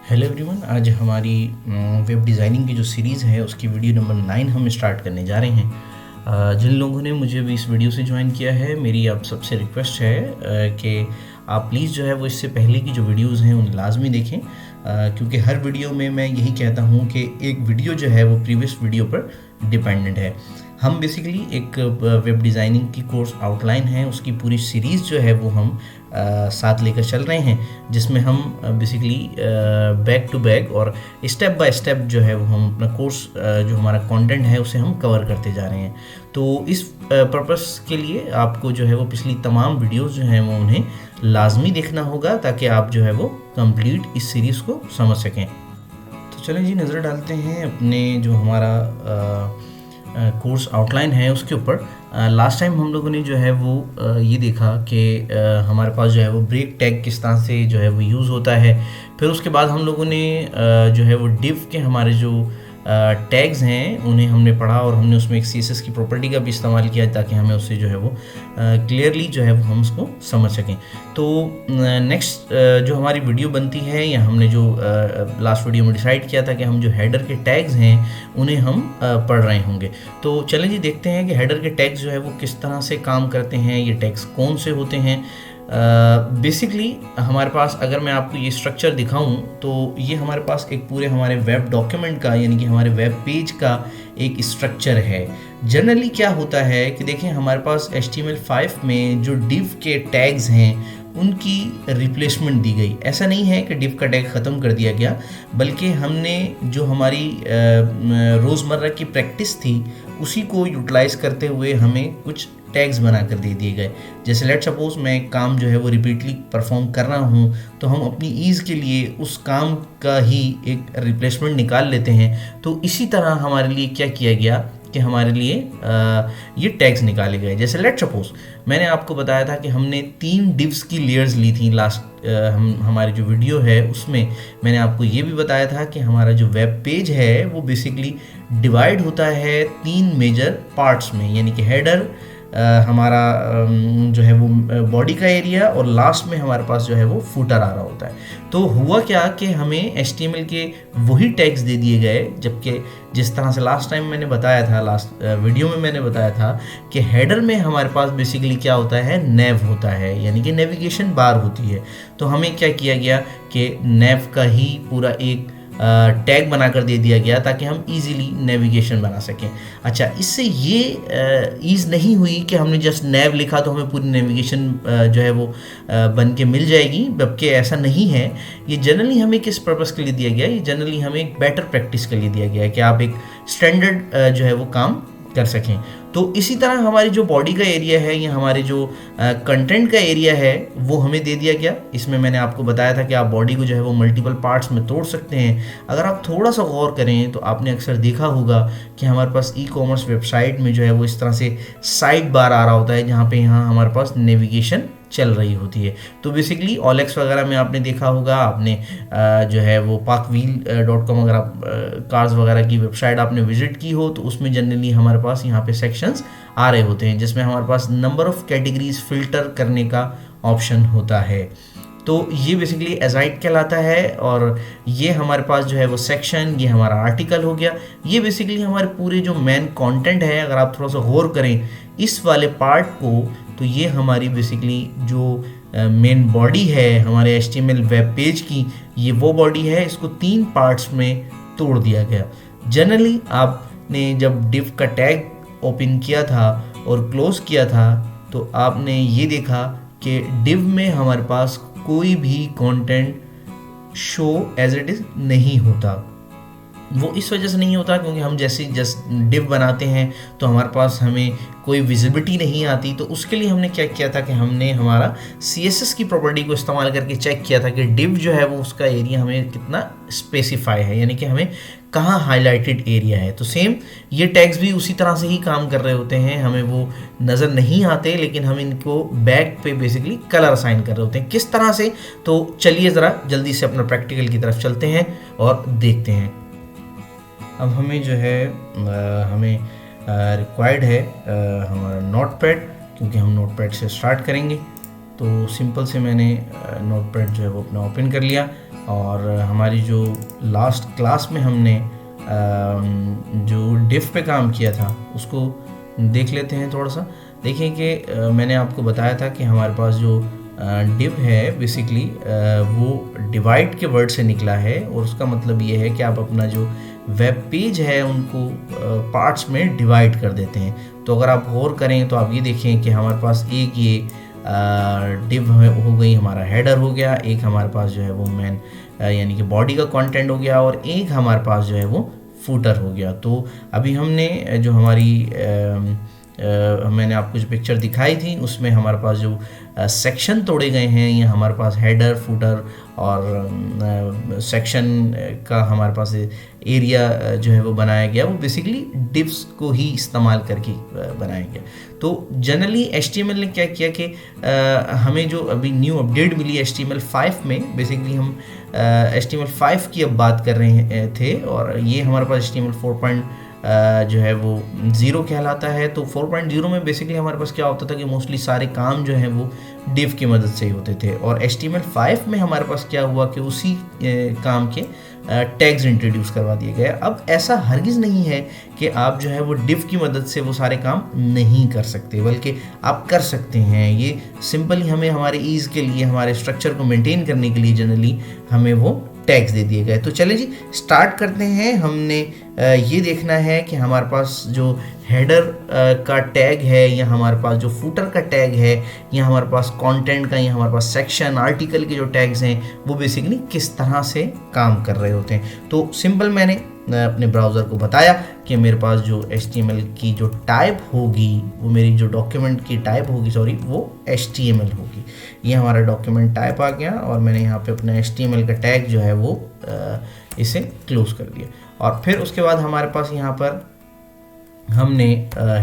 Hello everyone, आज हमारी web designing की जो सीरीज़ है उसकी वीडियो नंबर 9 हम स्टार्ट करने जा रहे हैं। जिन लोगों ने मुझे भी इस वीडियो से ज्वाइन किया है, मेरी आप सबसे रिक्वेस्ट है कि आप प्लीज़ जो है वो इससे पहले की जो वीडियोस हैं उन्हें लाजमी देखें, क्योंकि हर वीडियो में मैं यही कहता हूँ कि एक वीडियो जो है वो प्रीवियस वीडियो पर डिपेंडेंट है। हम बेसिकली एक वेब डिज़ाइनिंग की कोर्स आउटलाइन है, उसकी पूरी सीरीज़ जो है वो हम साथ लेकर चल रहे हैं, जिसमें हम बेसिकली बैक टू बैक और स्टेप बाय स्टेप जो है वो हम अपना कोर्स जो हमारा कंटेंट है उसे हम कवर करते जा रहे हैं। तो इस पर्पस के लिए आपको जो है वो पिछली तमाम वीडियोस जो हैं वो उन्हें लाजमी देखना होगा, ताकि आप जो है वो कंप्लीट इस सीरीज़ को समझ सकें। तो चलें जी, नज़र डालते हैं अपने जो हमारा कोर्स आउटलाइन है उसके ऊपर। लास्ट टाइम हम लोगों ने जो है वो ये देखा कि हमारे पास जो है वो ब्रेक टैग किस तरह से जो है वो यूज़ होता है। फिर उसके बाद हम लोगों ने जो है वो डिव के हमारे जो टैग्स हैं उन्हें हमने पढ़ा, और हमने उसमें एक CSS की प्रॉपर्टी का भी इस्तेमाल किया ताकि हमें उससे जो है वो क्लियरली जो है वो हम उसको समझ सकें। तो नेक्स्ट जो हमारी वीडियो बनती है, या हमने जो लास्ट वीडियो में डिसाइड किया था कि हम जो हेडर के टैग्स हैं उन्हें हम पढ़ रहे होंगे। तो चलें जी, देखते हैं कि हेडर के टैग्स जो है वो किस तरह से काम करते हैं, ये टैग्स कौन से होते हैं। बेसिकली हमारे पास, अगर मैं आपको ये स्ट्रक्चर दिखाऊं, तो ये हमारे पास एक पूरे हमारे वेब डॉक्यूमेंट का, यानी कि हमारे वेब पेज का एक स्ट्रक्चर है। जनरली क्या होता है कि देखें, हमारे पास HTML5 में जो div के टैग्स हैं उनकी रिप्लेसमेंट दी गई। ऐसा नहीं है कि div का टैग ख़त्म कर दिया गया, बल्कि हमने जो हमारी रोज़मर्रा की प्रैक्टिस थी उसी को यूटिलाइज़ करते हुए हमें कुछ टैग्स बना कर दे दिए गए। जैसे लेट सपोज मैं एक काम जो है वो रिपीटली परफॉर्म कर रहा हूँ, तो हम अपनी ईज़ के लिए उस काम का ही एक रिप्लेसमेंट निकाल लेते हैं। तो इसी तरह हमारे लिए क्या किया गया कि हमारे लिए ये टैग्स निकाले गए। जैसे लेट सपोज मैंने आपको बताया था कि हमने 3 डिव्स की लेयर्स ली थी। लास्ट हमारी जो वीडियो है उसमें मैंने आपको ये भी बताया था कि हमारा जो वेब पेज है वो बेसिकली डिवाइड होता है 3 मेजर पार्ट्स में, यानी कि हेडर, हमारा जो है वो बॉडी का एरिया, और लास्ट में हमारे पास जो है वो फूटर आ रहा होता है। तो हुआ क्या कि हमें HTML के वही टैग्स दे दिए गए, जबकि जिस तरह से लास्ट टाइम मैंने बताया था, लास्ट वीडियो में मैंने बताया था कि हेडर में हमारे पास बेसिकली क्या होता है, नेव होता है, यानी कि नेविगेशन बार होती है। तो हमें क्या किया गया कि नेव का ही पूरा एक टैग बनाकर दे दिया गया ताकि हम इजीली नेविगेशन बना सकें। अच्छा, इससे ये ईज़ नहीं हुई कि हमने जस्ट नेव लिखा तो हमें पूरी नेविगेशन जो है वो बन के मिल जाएगी, जबकि ऐसा नहीं है। ये जनरली हमें किस पर्पस के लिए दिया गया है? ये जनरली हमें एक बेटर प्रैक्टिस के लिए दिया गया है कि आप एक स्टैंडर्ड जो है वो काम कर सकें। तो इसी तरह हमारी जो बॉडी का एरिया है, या हमारे जो कंटेंट का एरिया है, वो हमें दे दिया गया। इसमें मैंने आपको बताया था कि आप बॉडी को जो है वो मल्टीपल पार्ट्स में तोड़ सकते हैं। अगर आप थोड़ा सा गौर करें तो आपने अक्सर देखा होगा कि हमारे पास ई-कॉमर्स वेबसाइट में जो है वो इस तरह से साइड बार आ रहा होता है, जहाँ पे यहाँ हमारे पास नेविगेशन चल रही होती है। तो बेसिकली OLX वगैरह में आपने देखा होगा, आपने जो है वो parkwheel.com, अगर आप कार्स वगैरह की वेबसाइट आपने विजिट की हो, तो उसमें जनरली हमारे पास यहाँ पे सेक्शंस आ रहे होते हैं, जिसमें हमारे पास नंबर ऑफ़ कैटेगरीज फ़िल्टर करने का ऑप्शन होता है। तो ये बेसिकली एजाइट कहलाता है, और ये हमारे पास जो है वो सेक्शन, ये हमारा आर्टिकल हो गया। ये बेसिकली हमारे पूरे जो मेन कंटेंट है, अगर आप थोड़ा सा गौर करें इस वाले पार्ट को, तो ये हमारी बेसिकली जो मेन बॉडी है हमारे HTML वेब पेज की, ये वो बॉडी है। इसको 3 पार्ट्स में तोड़ दिया गया। जनरली आपने जब div का टैग ओपन किया था और क्लोज़ किया था, तो आपने ये देखा कि div में हमारे पास कोई भी content show as it is नहीं होता। वो इस वजह से नहीं होता क्योंकि हम जैसे जस्ट div बनाते हैं तो हमारे पास हमें कोई विजिबिलिटी नहीं आती। तो उसके लिए हमने क्या किया था कि हमने हमारा CSS की प्रॉपर्टी को इस्तेमाल करके चेक किया था कि div जो है वो उसका एरिया हमें कितना स्पेसिफाई है, यानी कि हमें कहाँ हाईलाइटेड एरिया है। तो सेम ये टैग्स भी उसी तरह से ही काम कर रहे होते हैं, हमें वो नज़र नहीं आते, लेकिन हम इनको बैक पे बेसिकली कलर असाइन कर रहे होते हैं। किस तरह से? तो चलिए ज़रा जल्दी से अपना प्रैक्टिकल की तरफ चलते हैं और देखते हैं। अब हमें जो है हमें रिक्वायर्ड है हमारा नोटपैड, क्योंकि हम नोटपैड से स्टार्ट करेंगे। तो सिंपल से मैंने नोटपैड जो है वो अपना ओपन कर लिया। और हमारी जो लास्ट क्लास में हमने जो डिफ पे काम किया था उसको देख लेते हैं थोड़ा सा। देखिए कि मैंने आपको बताया था कि हमारे पास जो डिव है बेसिकली वो डिवाइड के वर्ड से निकला है, और उसका मतलब ये है कि आप अपना जो वेब पेज है उनको पार्ट्स में डिवाइड कर देते हैं। तो अगर आप गौर करें तो आप ये देखें कि हमारे पास एक ये डिव हो गई, हमारा हेडर हो गया, एक हमारे पास जो है वो मेन यानी कि बॉडी का कंटेंट हो गया, और एक हमारे पास जो है वो फूटर हो गया। तो अभी हमने जो हमारी मैंने आपको जो पिक्चर दिखाई थी उसमें हमारे पास जो सेक्शन तोड़े गए हैं, या हमारे पास हेडर फूटर और सेक्शन का हमारे पास एरिया जो है वो बनाया गया, वो बेसिकली डिव्स को ही इस्तेमाल करके बनाया गया। तो जनरली HTML ने क्या किया कि हमें जो अभी न्यू अपडेट मिली HTML5 में, बेसिकली हम HTML5 की अब बात कर रहे थे, और ये हमारे पास HTML4 जो है वो 0 कहलाता है। तो 4.0 में बेसिकली हमारे पास क्या होता था कि मोस्टली सारे काम जो हैं वो डिव की मदद से ही होते थे, और HTML5 में हमारे पास क्या हुआ कि उसी काम के टैग्स इंट्रोड्यूस करवा दिए गए। अब ऐसा हरगिज़ नहीं है कि आप जो है वो डिव की मदद से वो सारे काम नहीं कर सकते, बल्कि आप कर सकते हैं। ये सिंपली हमें हमारे ईज़ के लिए, हमारे स्ट्रक्चर को मेंटेन करने के लिए जनरली हमें वो टैग्स दे दिए गए। तो चलिए जी स्टार्ट करते हैं। हमने ये देखना है कि हमारे पास जो हेडर का टैग है, या हमारे पास जो फूटर का टैग है, या हमारे पास कंटेंट का, या हमारे पास सेक्शन आर्टिकल के जो टैग्स हैं वो बेसिकली किस तरह से काम कर रहे होते हैं। तो सिंपल मैंने अपने ब्राउज़र को बताया कि मेरे पास जो HTML की जो टाइप होगी, वो मेरी जो डॉक्यूमेंट की टाइप होगी, सॉरी, वो HTML होगी। ये हमारा डॉक्यूमेंट टाइप आ गया, और मैंने यहाँ पे अपना HTML का टैग जो है वो इसे क्लोज कर दिया। और फिर उसके बाद हमारे पास यहाँ पर हमने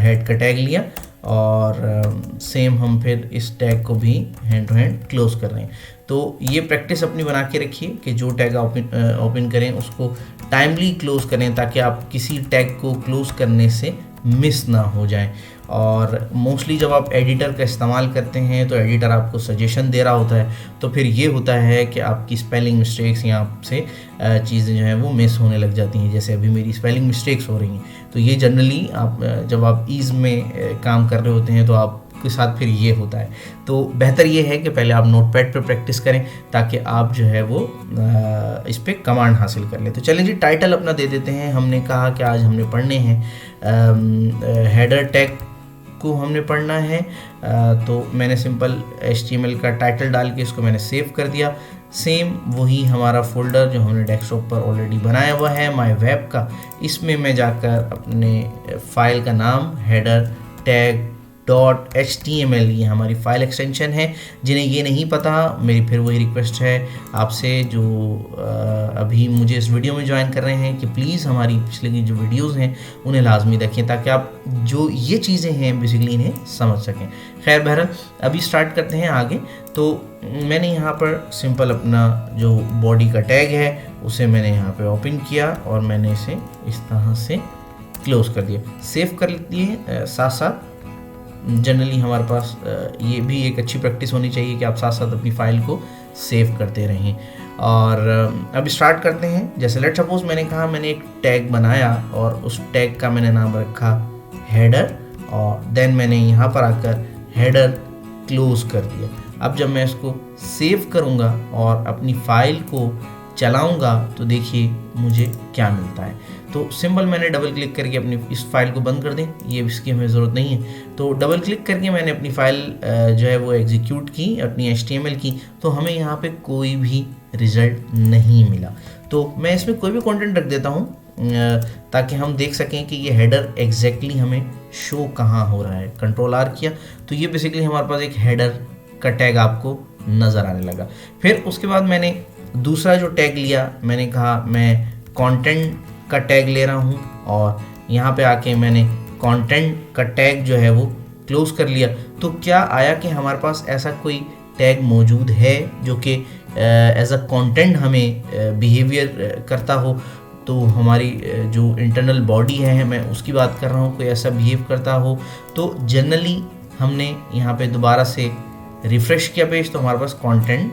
हेड का टैग लिया, और सेम हम फिर इस टैग को भी हैंड टू हैंड क्लोज कर रहे हैं। तो ये प्रैक्टिस अपनी बना के रखिए कि जो टैग ओपन करें उसको टाइमली क्लोज करें, ताकि आप किसी टैग को क्लोज करने से मिस ना हो जाए। और मोस्टली जब आप एडिटर का इस्तेमाल करते हैं तो एडिटर आपको सजेशन दे रहा होता है, तो फिर ये होता है कि आपकी स्पेलिंग मिस्टेक्स या आपसे चीज़ें जो हैं वो मिस होने लग जाती हैं। जैसे अभी मेरी स्पेलिंग मिस्टेक्स हो रही हैं, तो ये जनरली आप जब आप ईज़ में काम कर रहे होते हैं तो आपके साथ फिर ये होता है। तो बेहतर ये है कि पहले आप नोटपैड पे प्रैक्टिस करें, ताकि आप जो है वो इस पर कमांड हासिल कर लें। तो चलिए जी टाइटल अपना दे देते हैं। हमने कहा कि आज हमने पढ़ने हैं हेडर टैग को हमने पढ़ना है, तो मैंने सिंपल HTML का टाइटल डाल के इसको मैंने सेव कर दिया। सेम वही हमारा फोल्डर जो हमने डेस्कटॉप पर ऑलरेडी बनाया हुआ है माय वेब का, इसमें मैं जाकर अपने फाइल का नाम हेडर टैग .html, ये हमारी फाइल एक्सटेंशन है। जिन्हें ये नहीं पता, मेरी फिर वही रिक्वेस्ट है आपसे जो अभी मुझे इस वीडियो में ज्वाइन कर रहे हैं, कि प्लीज़ हमारी पिछले की जो वीडियोस हैं उन्हें लाजमी देखें, ताकि आप जो ये चीज़ें हैं बेसिकली इन्हें समझ सकें। खैर बहरहाल अभी स्टार्ट करते हैं आगे। तो मैंने यहाँ पर सिंपल अपना जो बॉडी का टैग है उसे मैंने यहाँ पर ओपन किया, और मैंने इसे इस तरह से क्लोज कर दिया, सेव कर दिए। साथ साथ जनरली हमारे पास ये भी एक अच्छी प्रैक्टिस होनी चाहिए कि आप साथ साथ अपनी फ़ाइल को सेव करते रहें। और अब स्टार्ट करते हैं। जैसे लेट सपोज मैंने कहा मैंने एक टैग बनाया, और उस टैग का मैंने नाम रखा हेडर, और देन मैंने यहाँ पर आकर हेडर क्लोज कर दिया। अब जब मैं इसको सेव करूँगा और अपनी फ़ाइल को चलाऊँगा तो देखिए मुझे क्या मिलता है। तो सिंपल मैंने डबल क्लिक करके अपनी इस फाइल को बंद कर दें, ये इसकी हमें ज़रूरत नहीं है। तो डबल क्लिक करके मैंने अपनी फ़ाइल जो है वो एग्जीक्यूट की, अपनी HTML की, तो हमें यहाँ पे कोई भी रिज़ल्ट नहीं मिला। तो मैं इसमें कोई भी कंटेंट रख देता हूँ ताकि हम देख सकें कि ये हेडर एग्जैक्टली हमें शो कहाँ हो रहा है। कंट्रोल R किया तो ये बेसिकली हमारे पास एक हेडर का टैग आपको नज़र आने लगा। फिर उसके बाद मैंने दूसरा जो टैग लिया, मैंने कहा मैं कंटेंट का टैग ले रहा हूँ, और यहाँ पे आके मैंने कंटेंट का टैग जो है वो क्लोज कर लिया। तो क्या आया कि हमारे पास ऐसा कोई टैग मौजूद है जो कि एज अ कंटेंट हमें बिहेवियर करता हो। तो हमारी जो इंटरनल बॉडी है, मैं उसकी बात कर रहा हूँ, कोई ऐसा बिहेव करता हो। तो जनरली हमने यहाँ पे दोबारा से रिफ़्रेश किया पेज, तो हमारे पास कंटेंट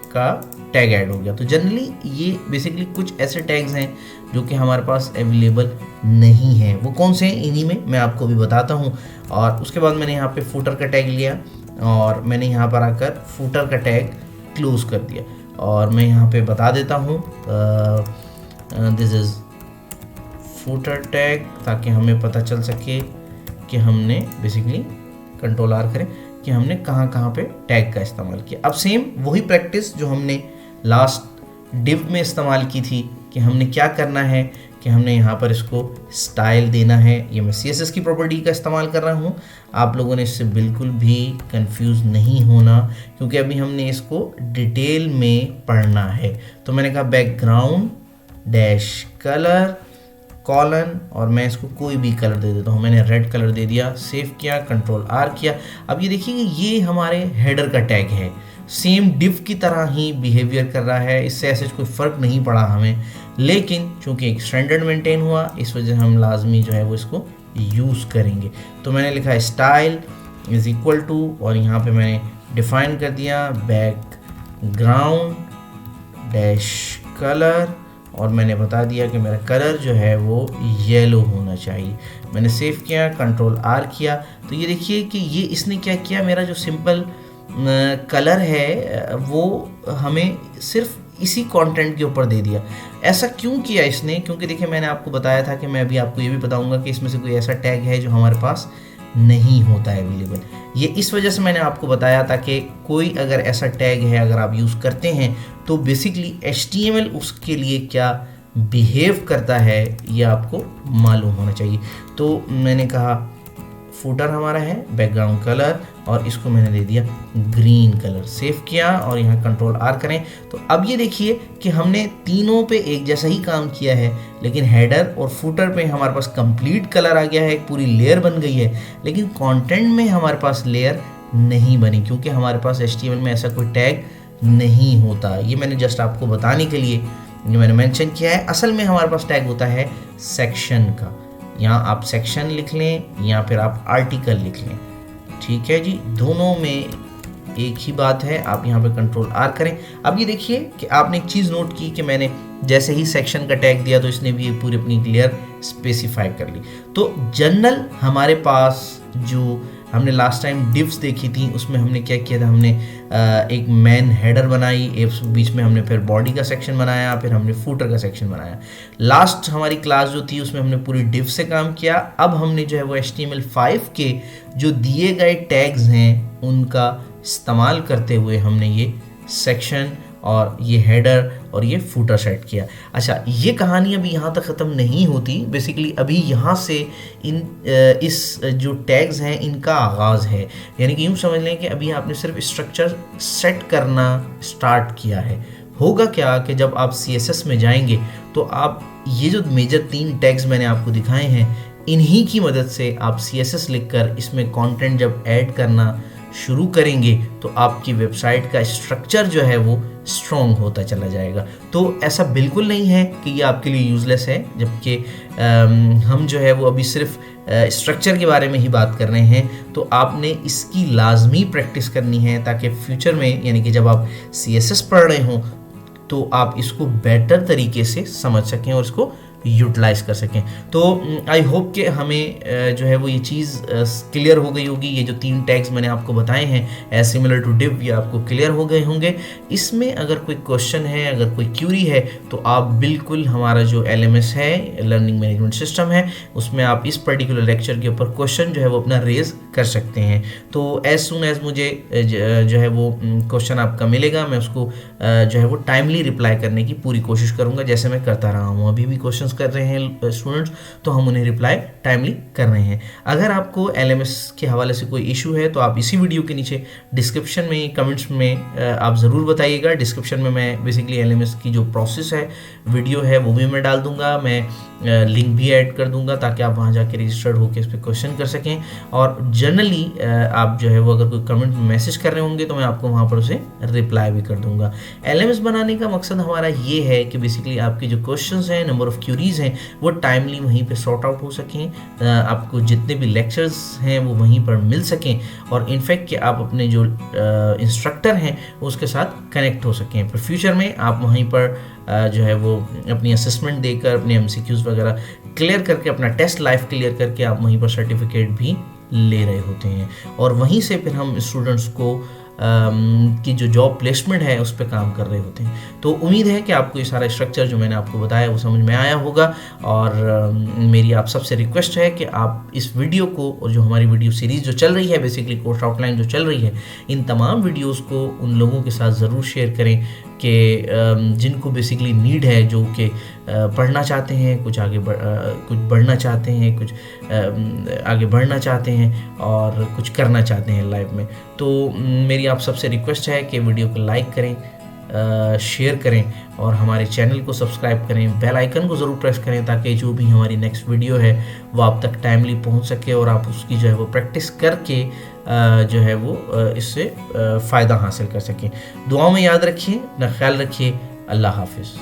का टैग ऐड हो गया। तो जनरली ये बेसिकली कुछ ऐसे टैग्स हैं जो कि हमारे पास अवेलेबल नहीं है। वो कौन से हैं, इन्हीं में मैं आपको भी बताता हूँ। और उसके बाद मैंने यहाँ पे फुटर का टैग लिया और मैंने यहाँ पर आकर फुटर का टैग क्लोज कर दिया और मैं यहाँ पे बता देता हूँ दिस इज़ फुटर टैग, ताकि हमें पता चल सके कि हमने बेसिकली कंट्रोल आर करें कि हमने कहाँ कहाँ पे टैग का इस्तेमाल किया। अब सेम वही प्रैक्टिस जो हमने लास्ट डिव में इस्तेमाल की थी कि हमने क्या करना है कि हमने यहाँ पर इसको स्टाइल देना है। ये मैं CSS की प्रॉपर्टी का इस्तेमाल कर रहा हूँ, आप लोगों ने इससे बिल्कुल भी कंफ्यूज नहीं होना क्योंकि अभी हमने इसको डिटेल में पढ़ना है। तो मैंने कहा बैकग्राउंड डैश कलर कॉलन और मैं इसको कोई भी कलर दे देता हूँ। मैंने रेड कलर दे दिया, सेव किया, कंट्रोल आर किया। अब ये देखिए ये हमारे हेडर का टैग है, सेम डिव की तरह ही बिहेवियर कर रहा है, इससे ऐसे कोई फ़र्क नहीं पड़ा हमें। लेकिन चूंकि एक स्टैंडर्ड मेंटेन हुआ इस वजह से हम लाजमी जो है वो इसको यूज़ करेंगे। तो मैंने लिखा स्टाइल इज़ इक्वल टू और यहाँ पे मैंने डिफाइन कर दिया बैकग्राउंड डैश कलर और मैंने बता दिया कि मेरा कलर जो है वो येलो होना चाहिए। मैंने सेव किया, कंट्रोल आर किया। तो ये देखिए कि ये इसने क्या किया, मेरा जो सिंपल कलर है वो हमें सिर्फ इसी कंटेंट के ऊपर दे दिया। ऐसा क्यों किया इसने, क्योंकि देखिए मैंने आपको बताया था कि मैं अभी आपको ये भी बताऊंगा कि इसमें से कोई ऐसा टैग है जो हमारे पास नहीं होता है अवेलेबल। ये इस वजह से मैंने आपको बताया था कि कोई अगर ऐसा टैग है अगर आप यूज़ करते हैं तो बेसिकली HTML उसके लिए क्या बिहेव करता है ये आपको मालूम होना चाहिए। तो मैंने कहा फुटर हमारा है बैकग्राउंड कलर और इसको मैंने दे दिया ग्रीन कलर, सेव किया और यहाँ कंट्रोल आर करें। तो अब ये देखिए कि हमने तीनों पे एक जैसा ही काम किया है, लेकिन हेडर और फुटर पे हमारे पास कंप्लीट कलर आ गया है, एक पूरी लेयर बन गई है, लेकिन कंटेंट में हमारे पास लेयर नहीं बनी क्योंकि हमारे पास HTML में ऐसा कोई टैग नहीं होता। ये मैंने जस्ट आपको बताने के लिए जो मैंने मेंशन किया है। असल में हमारे पास टैग होता है सेक्शन का, यहाँ आप सेक्शन लिख लें या फिर आप आर्टिकल लिख लें, ठीक है जी, दोनों में एक ही बात है। आप यहाँ पे कंट्रोल आर करें। अब ये देखिए कि आपने एक चीज़ नोट की कि मैंने जैसे ही सेक्शन का टैग दिया तो इसने भी पूरी अपनी लेयर स्पेसिफाई कर ली। तो जनरल हमारे पास जो हमने लास्ट टाइम डिव्स देखी थी उसमें हमने क्या किया था, हमने एक मैन हेडर बनाई, बीच में हमने फिर बॉडी का सेक्शन बनाया, फिर हमने फुटर का सेक्शन बनाया। लास्ट हमारी क्लास जो थी उसमें हमने पूरी डिव से काम किया। अब हमने जो है वो HTML5 के जो दिए गए टैग्स हैं उनका इस्तेमाल करते हुए हमने ये सेक्शन और ये हेडर और ये फुटर सेट किया। अच्छा, ये कहानी अभी यहाँ तक ख़त्म नहीं होती। बेसिकली अभी यहाँ से इस जो टैग्स हैं इनका आगाज़ है, यानी कि यूँ समझ लें कि अभी आपने सिर्फ स्ट्रक्चर सेट करना स्टार्ट किया है। होगा क्या कि जब आप CSS में जाएंगे तो आप ये जो मेजर 3 टैग्स मैंने आपको दिखाए हैं इन्हीं की मदद से आप CSS लिखकर इसमें कंटेंट जब ऐड करना शुरू करेंगे तो आपकी वेबसाइट का स्ट्रक्चर जो है वो स्ट्रॉन्ग होता चला जाएगा। तो ऐसा बिल्कुल नहीं है कि ये आपके लिए यूज़लेस है, जबकि हम जो है वो अभी सिर्फ स्ट्रक्चर के बारे में ही बात कर रहे हैं। तो आपने इसकी लाजमी प्रैक्टिस करनी है ताकि फ्यूचर में, यानी कि जब आप CSS पढ़ रहे हों तो आप इसको बेटर तरीके से समझ सकें और इसको यूटिलाइज कर सकें। तो आई होप कि हमें जो है वो ये चीज़ क्लियर हो गई होगी। ये जो 3 टैग्स मैंने आपको बताए हैं एज सिमिलर टू डिव, ये आपको क्लियर हो गए होंगे। इसमें अगर कोई क्वेश्चन है, अगर कोई क्यूरी है तो आप बिल्कुल हमारा जो LMS है, लर्निंग मैनेजमेंट सिस्टम है, उसमें आप इस पर्टिकुलर लेक्चर के ऊपर क्वेश्चन जो है वो अपना रेज कर सकते हैं। तो एज सुन एज मुझे जो है वो क्वेश्चन आपका मिलेगा, मैं उसको जो है वो टाइमली रिप्लाई करने की पूरी कोशिश करूँगा, जैसे मैं करता रहा हूँ। अभी भी क्वेश्चन कर रहे हैं स्टूडेंट्स तो हम उन्हें रिप्लाई टाइमली कर रहे हैं। अगर आपको LMS के हवाले से कोई इशू है तो आप इसी वीडियो के नीचे डिस्क्रिप्शन में कमेंट्स में आप ज़रूर बताइएगा। डिस्क्रिप्शन में मैं बेसिकली LMS की जो प्रोसेस है, वीडियो है, वो भी मैं डाल दूंगा, मैं लिंक भी ऐड कर दूंगा ताकि आप वहाँ जाके रजिस्टर्ड होकर इस पर क्वेश्चन कर सकें। और जनरली आप जो है वो अगर कोई कमेंट में मैसेज कर रहे होंगे तो मैं आपको वहाँ पर उसे रिप्लाई भी कर दूंगा। LMS बनाने का मकसद हमारा ये है कि बेसिकली आपके जो क्वेश्चंस हैं, नंबर ऑफ़ क्यूरी क्वेरीज़ हैं वो टाइमली वहीं पे सॉर्ट आउट हो सकें, आपको जितने भी लेक्चर्स हैं वो वहीं पर मिल सकें, और इनफैक्ट कि आप अपने जो इंस्ट्रक्टर हैं उसके साथ कनेक्ट हो सकें। फिर फ्यूचर में आप वहीं पर जो है वो अपनी असेसमेंट देकर अपने MCQs वगैरह क्लियर करके, अपना टेस्ट लाइफ क्लियर करके आप वहीं पर सर्टिफिकेट भी ले रहे होते हैं, और वहीं से फिर हम स्टूडेंट्स को की जो जॉब प्लेसमेंट है उस पर काम कर रहे होते हैं। तो उम्मीद है कि आपको ये सारा स्ट्रक्चर जो मैंने आपको बताया वो समझ में आया होगा, और मेरी आप सबसे रिक्वेस्ट है कि आप इस वीडियो को, और जो हमारी वीडियो सीरीज़ जो चल रही है, बेसिकली कोर्स आउटलाइन जो चल रही है, इन तमाम वीडियोस को उन लोगों के साथ ज़रूर शेयर करें कि जिनको बेसिकली नीड है, जो कि पढ़ना चाहते हैं, कुछ बढ़ना चाहते हैं, कुछ आगे बढ़ना चाहते हैं और कुछ करना चाहते हैं लाइफ में। तो मेरी आप सबसे रिक्वेस्ट है कि वीडियो को लाइक करें, शेयर करें और हमारे चैनल को सब्सक्राइब करें, बेल आइकन को ज़रूर प्रेस करें ताकि जो भी हमारी नेक्स्ट वीडियो है वो आप तक टाइमली पहुंच सके और आप उसकी जो है वो प्रैक्टिस करके जो है वो इससे फ़ायदा हासिल कर सकें। दुआओं में याद रखिए, अपना ख्याल रखिए। अल्लाह हाफिज़।